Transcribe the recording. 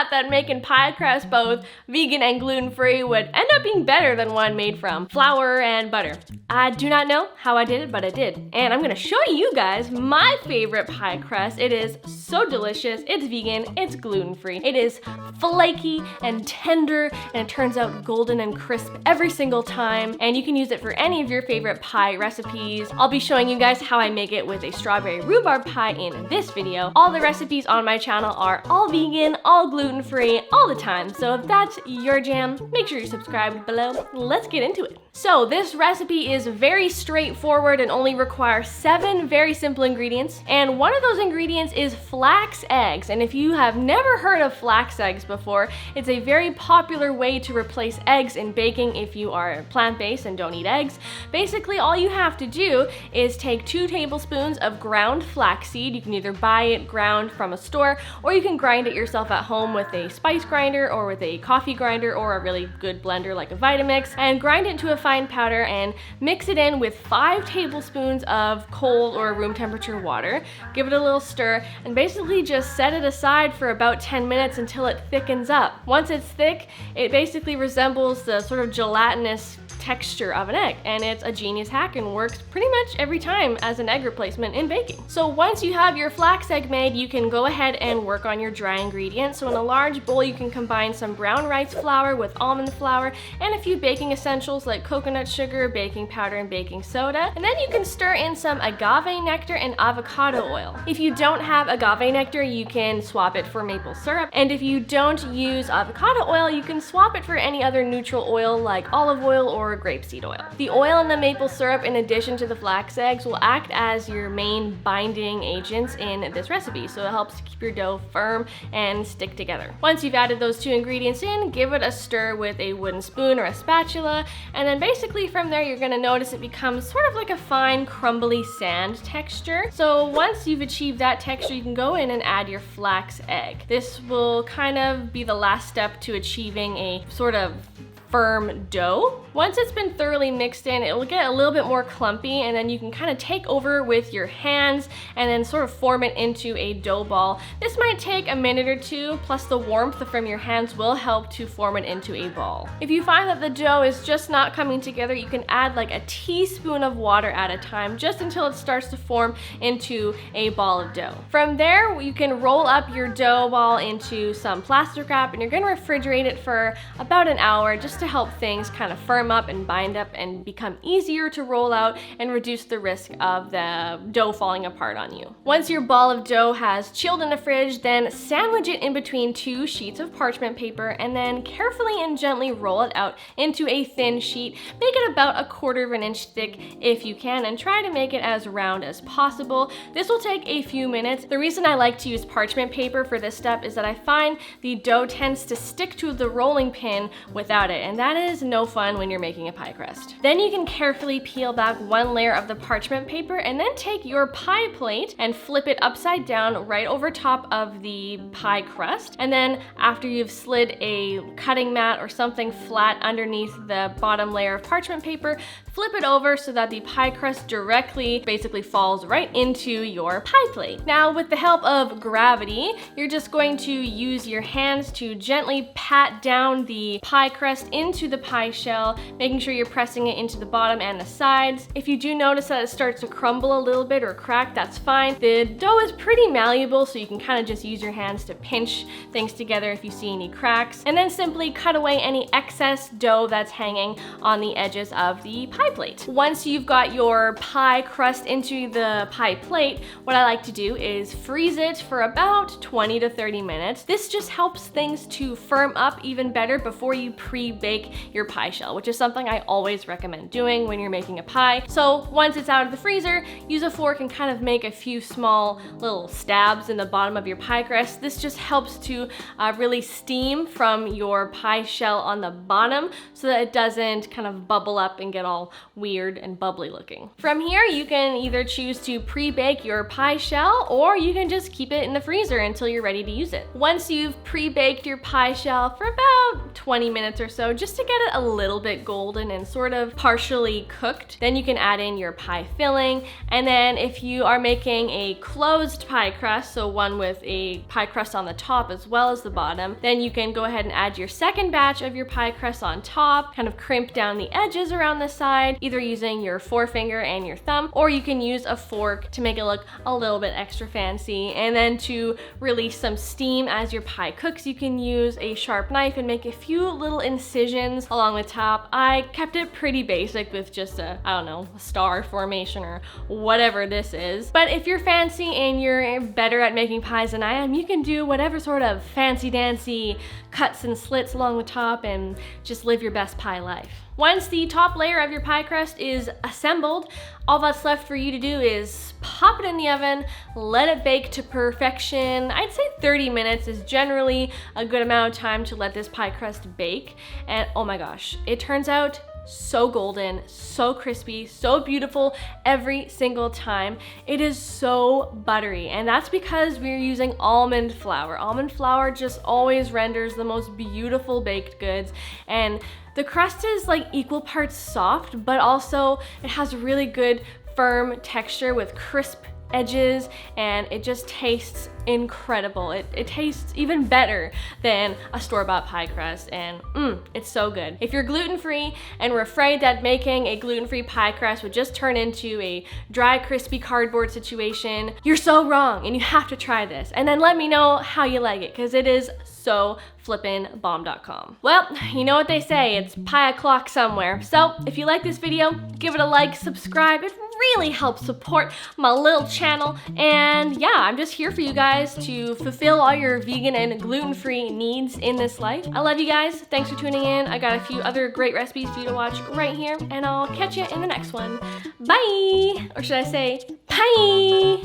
thought that making pie crust both vegan and gluten-free would end up being better than one made from flour and butter. I do not know how I did it, but I did. And I'm gonna show you guys my favorite pie crust. It is so delicious, it's vegan, it's gluten-free. It is flaky and tender, and it turns out golden and crisp every single time. And you can use it for any of your favorite pie recipes. I'll be showing you guys how I make it with a strawberry rhubarb pie in this video. All the recipes on my channel are all vegan, all gluten-free, all the time. So if that's your jam, make sure you're subscribed below. Let's get into it. So this recipe is very straightforward and only requires 7 very simple ingredients. And one of those ingredients is flax eggs. And if you have never heard of flax eggs before, it's a very popular way to replace eggs in baking if you are plant-based and don't eat eggs. Basically, all you have to do is take 2 tablespoons of ground flaxseed. You can either buy it ground from a store, or you can grind it yourself at home with a spice grinder or with a coffee grinder or a really good blender like a Vitamix, and grind it into a fine powder and mix it in with 5 tablespoons of cold or room temperature water. Give it a little stir and basically just set it aside for about 10 minutes until it thickens up. Once it's thick, it basically resembles the sort of gelatinous texture of an egg, and it's a genius hack and works pretty much every time as an egg replacement in baking. So once you have your flax egg made, you can go ahead and work on your dry ingredients. So in a large bowl, you can combine some brown rice flour with almond flour and a few baking essentials like coconut sugar, baking powder, and baking soda. And then you can stir in some agave nectar and avocado oil. If you don't have agave nectar, you can swap it for maple syrup. And if you don't use avocado oil, you can swap it for any other neutral oil like olive oil or grapeseed oil. The oil and the maple syrup, in addition to the flax eggs, will act as your main binding agents in this recipe, so it helps to keep your dough firm and stick together. Once you've added those 2 ingredients in, give it a stir with a wooden spoon or a spatula, and then basically from there you're going to notice it becomes sort of like a fine crumbly sand texture. So once you've achieved that texture, you can go in and add your flax egg. This will kind of be the last step to achieving a sort of firm dough. Once it's been thoroughly mixed in, it will get a little bit more clumpy, and then you can kind of take over with your hands and then sort of form it into a dough ball. This might take a minute or 2, plus the warmth from your hands will help to form it into a ball. If you find that the dough is just not coming together, you can add like a teaspoon of water at a time, just until it starts to form into a ball of dough. From there, you can roll up your dough ball into some plastic wrap, and you're going to refrigerate it for about an hour just to help things kind of firm up and bind up and become easier to roll out and reduce the risk of the dough falling apart on you. Once your ball of dough has chilled in the fridge, then sandwich it in between 2 sheets of parchment paper, and then carefully and gently roll it out into a thin sheet. Make it about 1/4 inch thick if you can, and try to make it as round as possible. This will take a few minutes. The reason I like to use parchment paper for this step is that I find the dough tends to stick to the rolling pin without it, and that is no fun when you're making a pie crust. Then you can carefully peel back 1 layer of the parchment paper, and then take your pie plate and flip it upside down right over top of the pie crust. And then after you've slid a cutting mat or something flat underneath the bottom layer of parchment paper, flip it over so that the pie crust directly basically falls right into your pie plate. Now, with the help of gravity, you're just going to use your hands to gently pat down the pie crust into the pie shell, making sure you're pressing it into the bottom and the sides. If you do notice that it starts to crumble a little bit or crack, that's fine. The dough is pretty malleable, so you can kind of just use your hands to pinch things together if you see any cracks, and then simply cut away any excess dough that's hanging on the edges of the pie plate. Once you've got your pie crust into the pie plate, what I like to do is freeze it for about 20 to 30 minutes. This just helps things to firm up even better before you pre-bake your pie shell, which is something I always recommend doing when you're making a pie. So once it's out of the freezer, use a fork and kind of make a few small little stabs in the bottom of your pie crust. This just helps to really steam from your pie shell on the bottom so that it doesn't kind of bubble up and get all weird and bubbly looking. From here, you can either choose to pre-bake your pie shell, or you can just keep it in the freezer until you're ready to use it. Once you've pre-baked your pie shell for about 20 minutes or so, avocado just to get it a little bit golden and sort of partially cooked. Then you can add in your pie filling, and then if you are making a closed pie crust, so one with a pie crust on the top as well as the bottom, then you can go ahead and add your second batch of your pie crust on top, kind of crimp down the edges around the side, either using your forefinger and your thumb, or you can use a fork to make it look a little bit extra fancy. And then to release some steam as your pie cooks, you can use a sharp knife and make a few little incisions along the top. I kept it pretty basic with just a, I don't know, a star formation or whatever this is. But if you're fancy and you're better at making pies than I am, you can do whatever sort of fancy dancy cuts and slits along the top and just live your best pie life. Once the top layer of your pie crust is assembled, all that's left for you to do is pop it in the oven, let it bake to perfection. I'd say 30 minutes is generally a good amount of time to let this pie crust bake. And oh my gosh, it turns out so golden, so crispy, so beautiful every single time. It is so buttery, and that's because we're using almond flour. Almond flour just always renders the most beautiful baked goods, and the crust is like equal parts soft, but also it has really good firm texture with crisp edges, and it just tastes incredible. It tastes even better than a store-bought pie crust, and it's so good. If you're gluten-free and were afraid that making a gluten-free pie crust would just turn into a dry, crispy cardboard situation, you're so wrong, and you have to try this. And then let me know how you like it, because it is so flippin' bomb.com. Well, you know what they say, it's pie o'clock somewhere. So if you like this video, give it a like, subscribe. It really helps support my little channel. And yeah, I'm just here for you guys to fulfill all your vegan and gluten-free needs in this life. I love you guys. Thanks for tuning in. I got a few other great recipes for you to watch right here, and I'll catch you in the next one. Bye! Or should I say, bye!